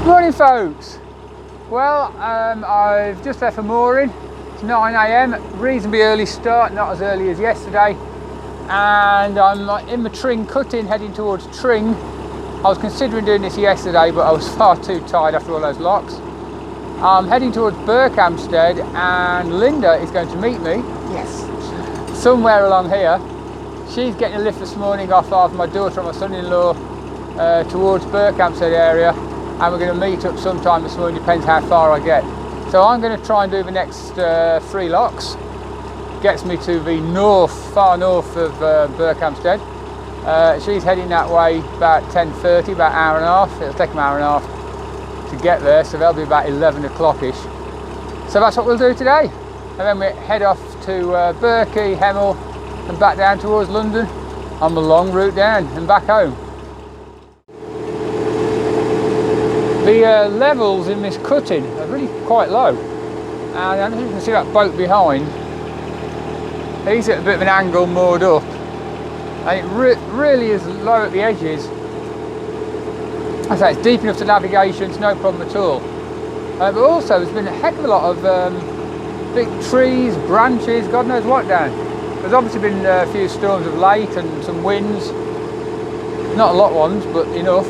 Morning folks. Well, I've just left for mooring. It's 9 AM, reasonably early start, not as early as yesterday, and I'm in my Tring cutting heading towards Tring. I was considering doing this yesterday, but I was far too tired after all those locks. I'm heading towards Berkhamstead, and Lynda is going to meet me. Yes. Somewhere along here. She's getting a lift this morning off of my daughter and my son-in-law towards Berkhamstead area. And we're going to meet up sometime this morning, depends how far I get. So I'm going to try and do the next 3 locks. Gets me to the north, far north of Berkhamstead. She's heading that way about 10:30, about an hour and a half. It'll take an hour and a half to get there, so that'll be about 11 o'clock-ish. So that's what we'll do today. And then we head off to Berkey, Hemel, and back down towards London on the long route down and back home. The levels in this cutting are really quite low, and I don't know if you can see that boat behind. He's at a bit of an angle moored up, and it really is low at the edges. I say it's deep enough to navigation, it's no problem at all. But also there's been a heck of a lot of big trees, branches, God knows what down. There's obviously been a few storms of late and some winds, not a lot of ones, but enough.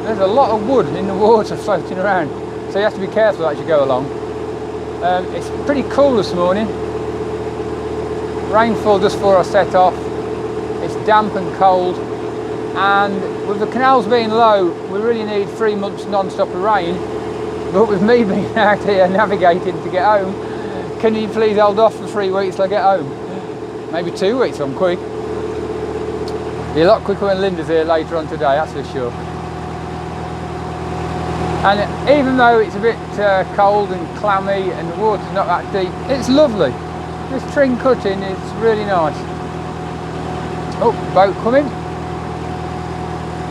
There's a lot of wood in the water floating around, so you have to be careful as you go along. It's pretty cool this morning. Rainfall just before I set off. It's damp and cold, and with the canals being low, we really need 3 months non-stop of rain. But with me being out here navigating to get home, can you please hold off for 3 weeks till I get home? Maybe 2 weeks, I'm quick. Be a lot quicker when Lynda's here later on today, that's for sure. And even though it's a bit cold and clammy and the water's not that deep, it's lovely. This Tring cutting is really nice. Oh, boat coming.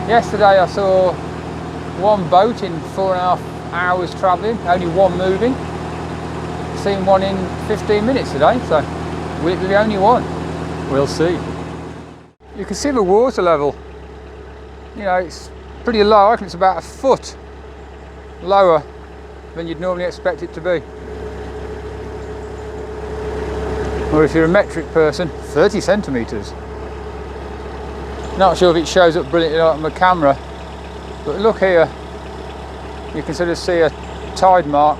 Yesterday I saw 1 boat in 4.5 hours travelling, only 1 moving. Seen 1 in 15 minutes today, so will it be the only one? We'll see. You can see the water level. You know, it's pretty low. I reckon it's about 1 foot lower than you'd normally expect it to be. Or if you're a metric person, 30 centimetres. Not sure if it shows up brilliantly on the camera, but look here, you can sort of see a tide mark.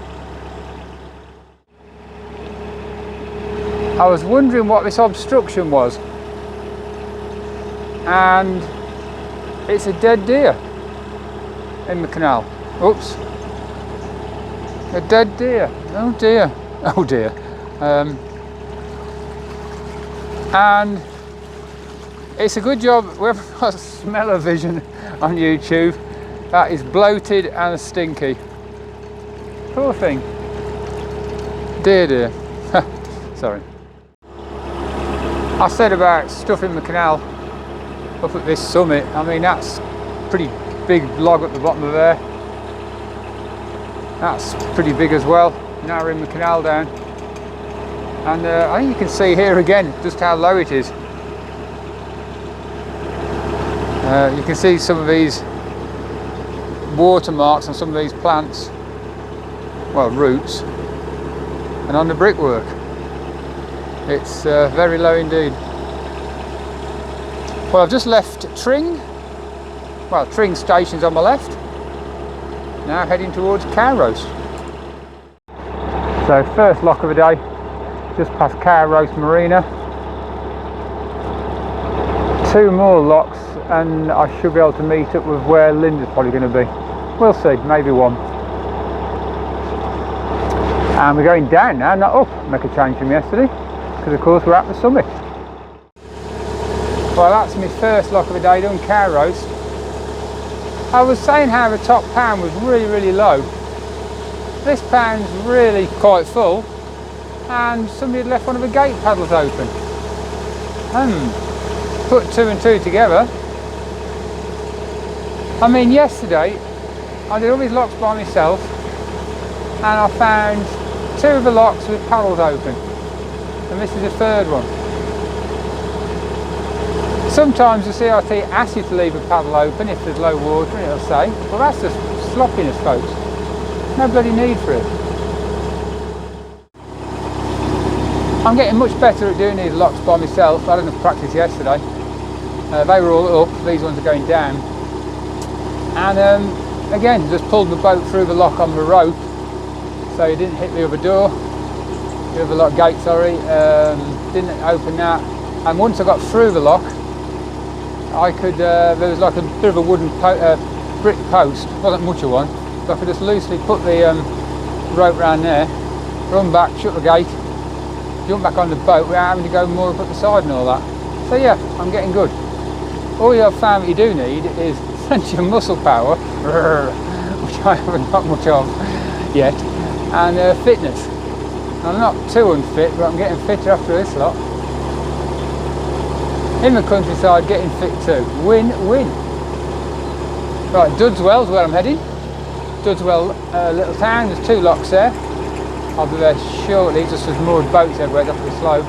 I was wondering what this obstruction was, and it's a dead deer in the canal. Oops. A dead deer. Oh dear. Oh dear. And it's a good job whoever got smell-o-vision on YouTube. That is bloated and stinky. Poor thing. Dear. Sorry. I said about stuff in the canal up at this summit. I mean, that's pretty big log at the bottom of there. That's pretty big as well. Now we're in the canal down, and I think you can see here again just how low it is. You can see some of these watermarks on some of these plants, well, roots, and on the brickwork. It's very low indeed. Well, I've just left Tring. Well, Tring station's on my left. Now heading towards Cow Roast. So first lock of the day, just past Cow Roast Marina. 2 more locks and I should be able to meet up with where Lynda's probably going to be. We'll see, maybe 1. And we're going down now, not up. Make a change from yesterday, because of course we're at the summit. Well, that's my first lock of the day done, Cow Roast. I was saying how the top pan was really low. This pan's really quite full, and somebody had left one of the gate paddles open. Put 2 and 2 together. I mean, yesterday I did all these locks by myself, and I found 2 of the locks with paddles open, and this is the 3rd one. Sometimes the CRT asks you to leave a paddle open if there's low water, and it'll say, well, that's just sloppiness, folks. No bloody need for it. I'm getting much better at doing these locks by myself. I had enough practice yesterday. They were all up, these ones are going down. And again, just pulled the boat through the lock on the rope, so it didn't hit the other door, the other lock gate, sorry. Didn't open that. And once I got through the lock, I could, there was like a bit of a wooden brick post, wasn't much of one, so I could just loosely put the rope round there, run back, shut the gate, jump back on the boat without having to go more up at the side and all that. So yeah, I'm getting good. All you have found that you do need is plenty of muscle power, which I haven't got much of yet, and fitness. I'm not too unfit, but I'm getting fitter after this lot. In the countryside, getting fit too. Win-win. Right, Dudswell's where I'm heading. Dudswell, little town, there's 2 locks there. I'll be there shortly, just there's moored boats everywhere up the slope.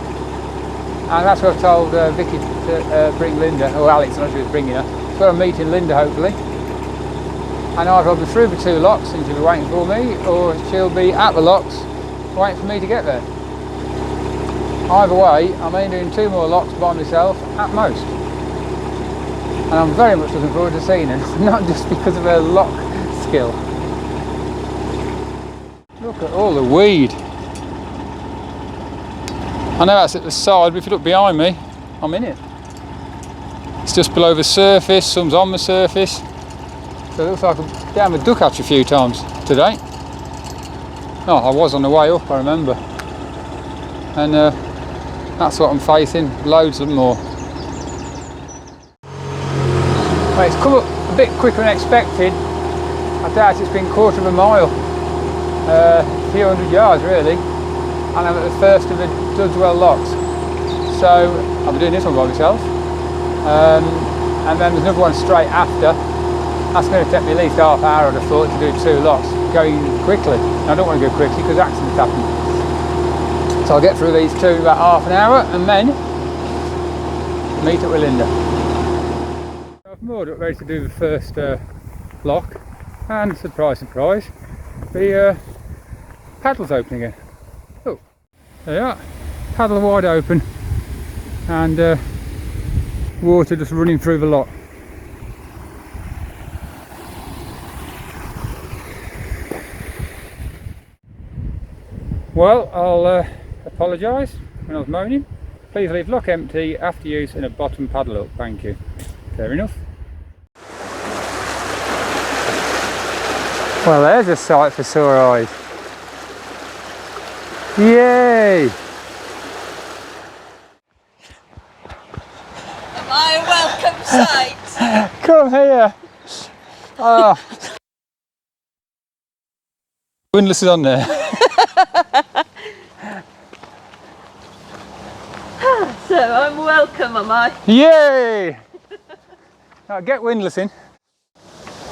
And that's where I've told Vicky to bring Lynda, or Alex, I'm not sure who's bringing her. That's where I'm meeting Lynda, hopefully. And either I'll be through the 2 locks and she'll be waiting for me, or she'll be at the locks waiting for me to get there. Either way, I'm only doing 2 more locks by myself at most. And I'm very much looking forward to seeing her, not just because of her lock skill. Look at all the weed. I know that's at the side, but if you look behind me, I'm in it. It's just below the surface, some's on the surface. So it looks like I'm down the duck hatch a few times today. Oh, I was on the way up, I remember. And that's what I'm facing, loads of more. Well, it's come up a bit quicker than expected. I doubt it's been a quarter of a mile. A few hundred yards really. And I'm at the first of the Dudswell locks. So I'll be doing this one by myself. And then there's another one straight after. That's going to take me at least half hour, I'd have thought, to do 2 locks, going quickly. I don't want to go quickly because accidents happen. So I'll get through these 2 in about half an hour and then meet up with Lynda. I've moored up ready to do the first lock, and surprise, surprise, the paddle's open again. Oh, there you are, paddle wide open, and water just running through the lock. Well, I'll apologise when I was moaning. Please leave lock empty after use and a bottom paddle up, thank you. Fair enough. Well, there's a sight for sore eyes. Yay! Am I a welcome sight? Come here! Oh. Windlass is on there. So I'm welcome, am I? Yay! Now get windlass in.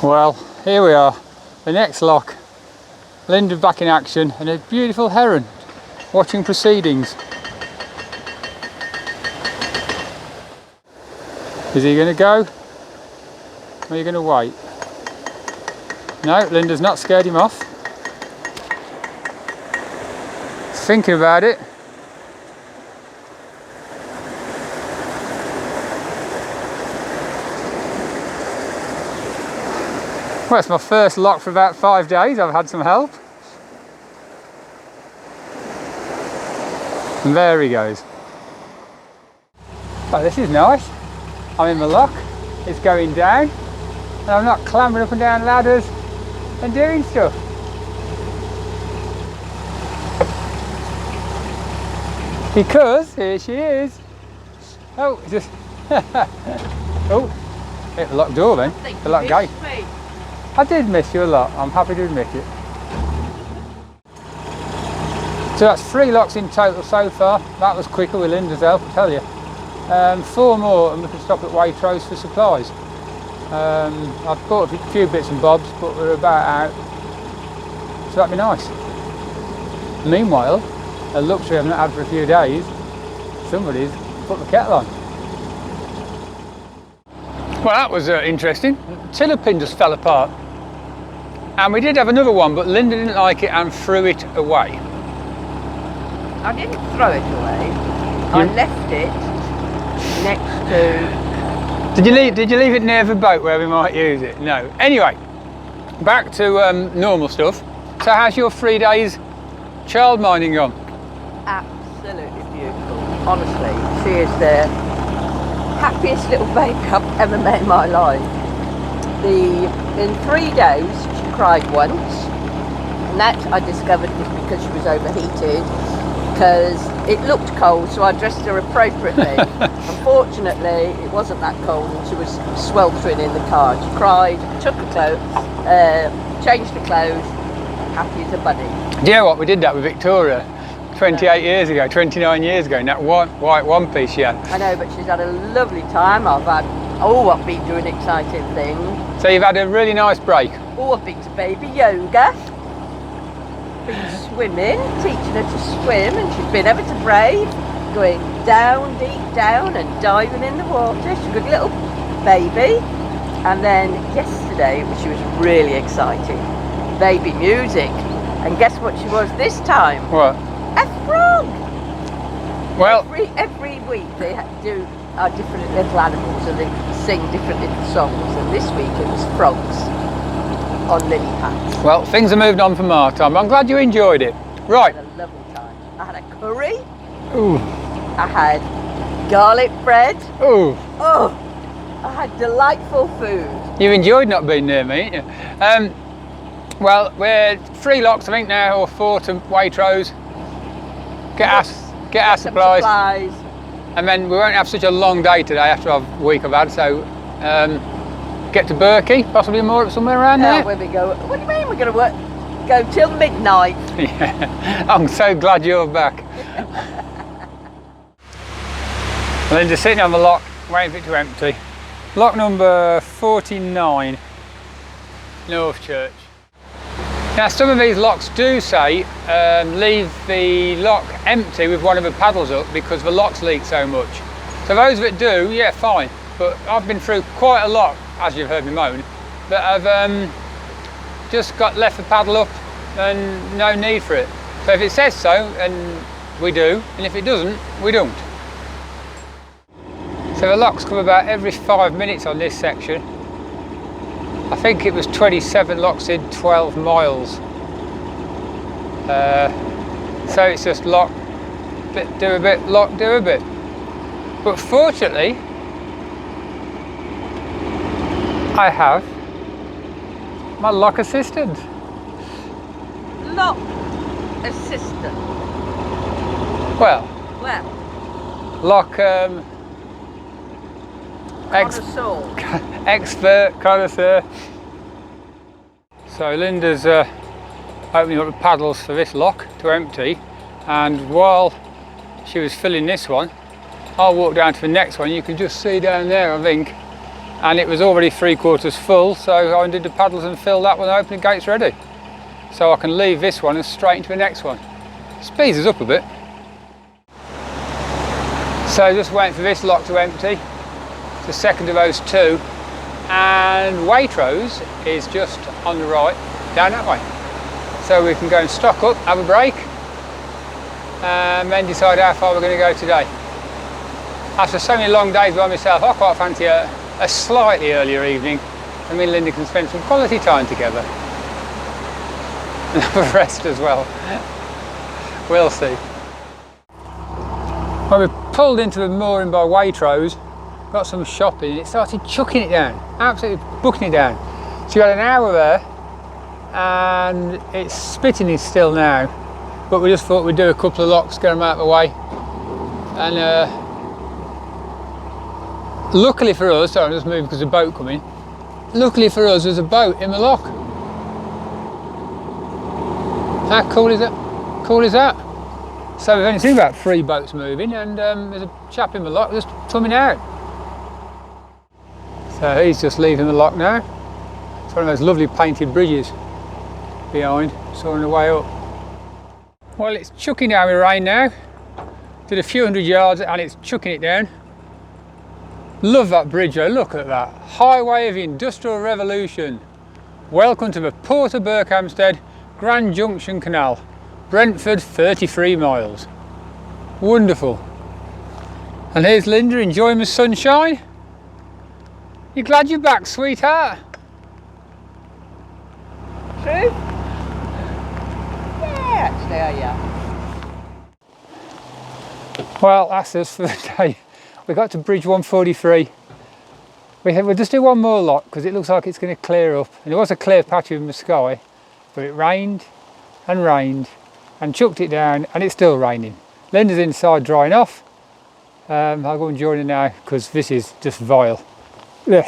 Well, here we are, the next lock. Lynda back in action and a beautiful heron watching proceedings. Is he going to go? Or are you going to wait? No, Lynda's not scared him off. Thinking about it. Well, it's my first lock for about 5 days. I've had some help. And there he goes. Oh, this is nice. I'm in the lock. It's going down. And I'm not clambering up and down ladders and doing stuff. Because here she is. Oh, just oh, hit the lock door then. The lock gate. I did miss you a lot. I'm happy to admit it. So that's 3 locks in total so far. That was quicker with Lynda's help, I tell you. 4 more, and we can stop at Waitrose for supplies. I've bought a few bits and bobs, but we're about out. So that'd be nice. Meanwhile, a luxury I've not had for a few days, somebody's put the kettle on. Well, that was interesting. Tiller pin just fell apart. And we did have another one, but Lynda didn't like it and threw it away. I didn't throw it away. I left it next to... Did you leave it near the boat where we might use it? No. Anyway, back to normal stuff. So how's your 3 days childminding gone? Absolutely beautiful. Honestly, she is the happiest little baby I've ever met in my life. In 3 days, she cried once, and that I discovered was because she was overheated, because it looked cold, so I dressed her appropriately. Unfortunately, it wasn't that cold, and she was sweltering in the car. She cried, took her clothes, changed the clothes, happy as a bunny. Do you know what? We did that with Victoria 28 years ago, 29 years ago, in that white one piece she had. I know, but she's had a lovely time. I've been doing exciting things. So you've had a really nice break? Oh, I've been to baby yoga, been swimming, teaching her to swim, and she's been ever so brave, going down, deep down, and diving in the water. She's a good little baby. And then yesterday, she was really exciting, baby music. And guess what she was this time? What? A frog! Well, every week they do different little animals and they sing different little songs, and this week it was frogs on lily pads. well, things have moved on from our time. I'm glad you enjoyed it. Right. I had a lovely time. I had a curry. Ooh. I had garlic bread. Ooh. Oh, I had delightful food. You've enjoyed not being near me, ain't you? Well, we're 3 locks, I think now, or 4 to Waitrose. Get our supplies, and then we won't have such a long day today after our week I've had. So get to Berkey, possibly more somewhere around there. Where we go? What do you mean we're going to go till midnight? Yeah, I'm so glad you're back. Lynda's sitting on the lock, waiting for it to empty. Lock number 49, North Church. Now some of these locks do say leave the lock empty with one of the paddles up because the locks leak so much. So those that do, yeah, fine. But I've been through quite a lot, as you've heard me moan, that I've just left the paddle up and no need for it. So if it says so, and we do, and if it doesn't, we don't. So the locks come about every 5 minutes on this section. I think it was 27 locks in 12 miles. So it's just lock, do a bit, lock, do a bit. But fortunately, I have my lock assistant. Lock assistant. Well, lock expert, connoisseur. So Lynda's opening up the paddles for this lock to empty, and while she was filling this one, I'll walk down to the next one. You can just see down there, I think, and it was already 3/4 full, so I undid the paddles and filled that one open, the gate's ready. So I can leave this one and straight into the next one. Speeds us up a bit. So just waiting for this lock to empty. The second of those 2, and Waitrose is just on the right, down that way. So we can go and stock up, have a break, and then decide how far we're going to go today. After so many long days by myself, I quite fancy a slightly earlier evening, and me and Lynda can spend some quality time together. And have a rest as well. We'll see. Well, we pulled into the mooring by Waitrose, got some shopping, and it started chucking it down, absolutely bucking it down. So you had an hour there, and it's spitting it still now, but we just thought we'd do a couple of locks, get them out of the way. And luckily for us, sorry, I'm just moving because there's a boat coming. Luckily for us, there's a boat in the lock. How cool is that? Cool is that? So we've only seen about 3 boats moving, and there's a chap in the lock just coming out. So he's just leaving the lock now. It's one of those lovely painted bridges behind, sawing the way up. Well, it's chucking down with rain now. Did a few hundred yards and it's chucking it down. Love that bridge though, look at that. Highway of the Industrial Revolution. Welcome to the Port of Berkhamstead Grand Junction Canal. Brentford, 33 miles. Wonderful. And here's Lynda enjoying the sunshine. You glad you're back, sweetheart? True? Yeah, actually I am. Well, that's us for the day. We got to Bridge 143. We'll just do one more lot because it looks like it's going to clear up. And there was a clear patch in the sky, but it rained and chucked it down, and it's still raining. Lynda's inside drying off. I'll go and join her now because this is just vile. Ugh.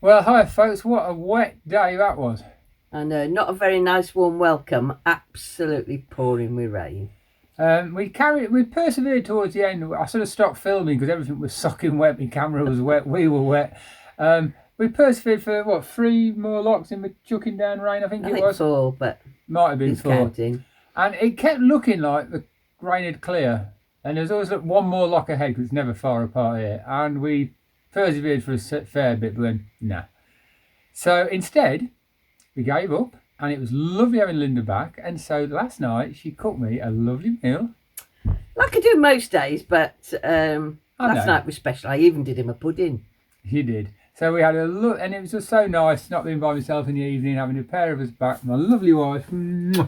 Well, hi folks, what a wet day that was. And not a very nice warm welcome, absolutely pouring with rain. We persevered towards the end. I sort of stopped filming because everything was soaking wet, my camera was wet, we were wet. We persevered for, what, 3 more locks in the chucking down rain, I think it was? 4, but might have been 4. Counting. And it kept looking like the rain had clear. And there was always one more lock ahead because it's never far apart here. And we persevered for a fair bit, but then, nah. So instead, we gave up. And it was lovely having Lynda back. And so last night, she cooked me a lovely meal. Like I do most days, but last night was special. I even did him a pudding. You did. So we had a look, and it was just so nice not being by myself in the evening, having a pair of us back. My lovely wife. He's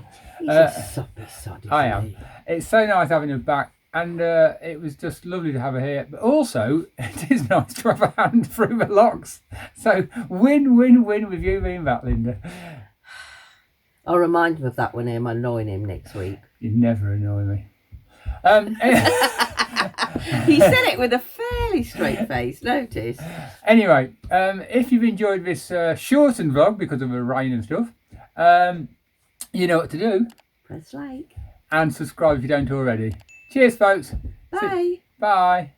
a soppy sod, I am. It's so nice having her back. And it was just lovely to have her here. But also, it is nice to have a hand through the locks. So win, win, win with you being back, Lynda. I'll remind him of that when I'm annoying him next week. You never annoy me. He said it with a fairly straight face, notice. Anyway, if you've enjoyed this shortened vlog because of the rain and stuff, you know what to do. Press like. And subscribe if you don't already. Cheers, folks. Bye. Bye.